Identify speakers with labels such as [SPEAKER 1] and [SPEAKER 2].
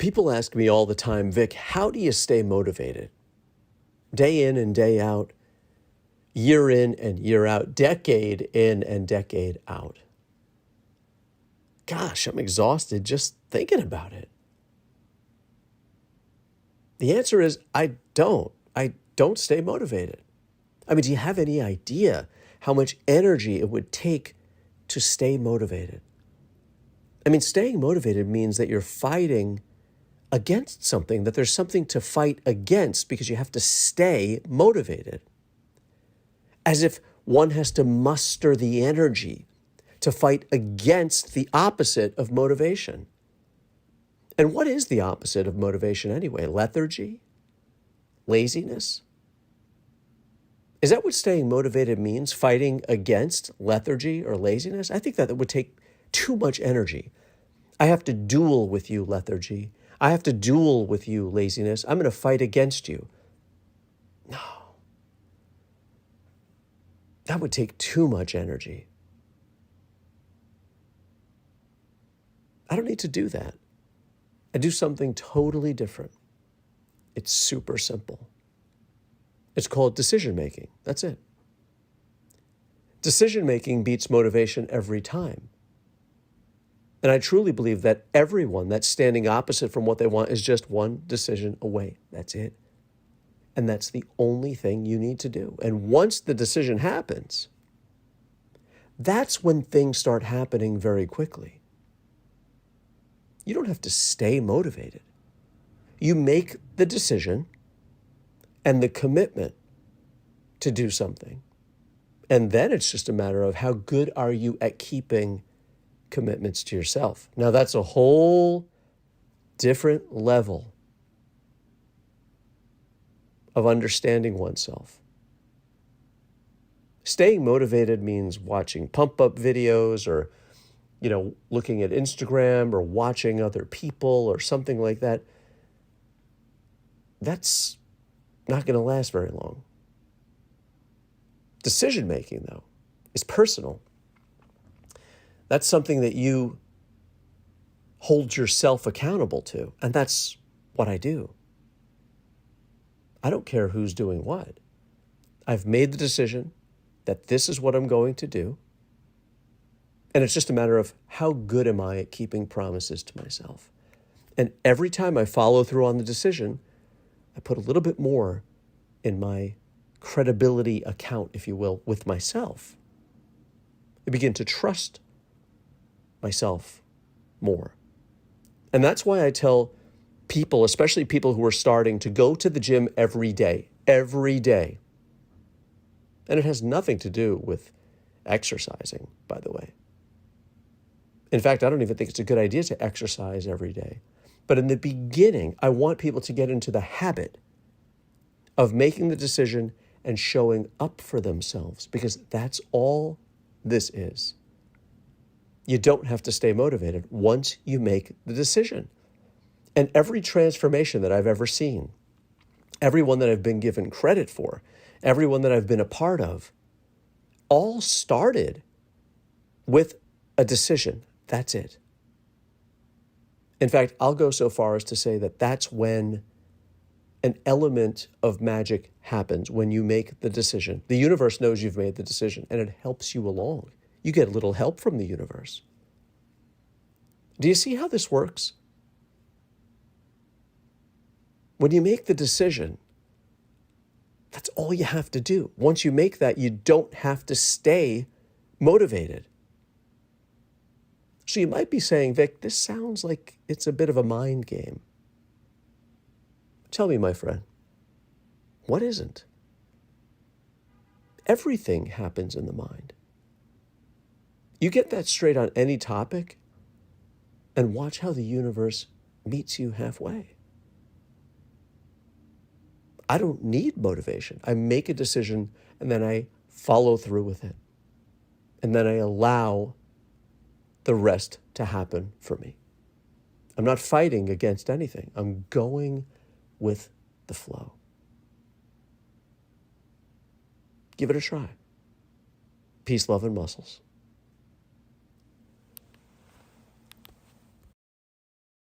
[SPEAKER 1] People ask me all the time, Vic, how do you stay motivated? Day in and day out, year in and year out, decade in and decade out. Gosh, I'm exhausted just thinking about it. The answer is I don't stay motivated. I mean, do you have any idea how much energy it would take to stay motivated? I mean, staying motivated means that you're fighting against something, that there's something to fight against because you have to stay motivated. As if one has to muster the energy to fight against the opposite of motivation. And what is the opposite of motivation anyway? Lethargy? Laziness? Is that what staying motivated means? Fighting against lethargy or laziness? I think that it would take too much energy. I have to duel with you, lethargy. I have to duel with you, laziness. I'm going to fight against you. No. That would take too much energy. I don't need to do that. I do something totally different. It's super simple. It's called decision making. That's it. Decision making beats motivation every time. And I truly believe that everyone that's standing opposite from what they want is just one decision away. That's it. And that's the only thing you need to do. And once the decision happens, that's when things start happening very quickly. You don't have to stay motivated. You make the decision and the commitment to do something. And then it's just a matter of how good are you at keeping commitments to yourself. Now that's a whole different level of understanding oneself. Staying motivated means watching pump-up videos or, looking at Instagram or watching other people or something like that. That's not going to last very long. Decision making, though, is personal. That's something that you hold yourself accountable to, and that's what I do. I don't care who's doing what. I've made the decision that this is what I'm going to do, and it's just a matter of how good am I at keeping promises to myself. And every time I follow through on the decision, I put a little bit more in my credibility account, if you will, with myself. I begin to trust myself more. And that's why I tell people, especially people who are starting, to go to the gym every day. And it has nothing to do with exercising, by the way. In fact, I don't even think it's a good idea to exercise every day. But in the beginning, I want people to get into the habit of making the decision and showing up for themselves, because that's all this is. You don't have to stay motivated once you make the decision. And every transformation that I've ever seen, everyone that I've been given credit for, everyone that I've been a part of, all started with a decision. That's it. In fact, I'll go so far as to say that that's when an element of magic happens, when you make the decision. The universe knows you've made the decision, and it helps you along. You get a little help from the universe. Do you see how this works? When you make the decision, that's all you have to do. Once you make that, you don't have to stay motivated. So you might be saying, Vic, this sounds like it's a bit of a mind game. Tell me, my friend, what isn't? Everything happens in the mind. You get that straight on any topic, and watch how the universe meets you halfway. I don't need motivation. I make a decision, and then I follow through with it. And then I allow the rest to happen for me. I'm not fighting against anything. I'm going with the flow. Give it a try. Peace, love, and muscles.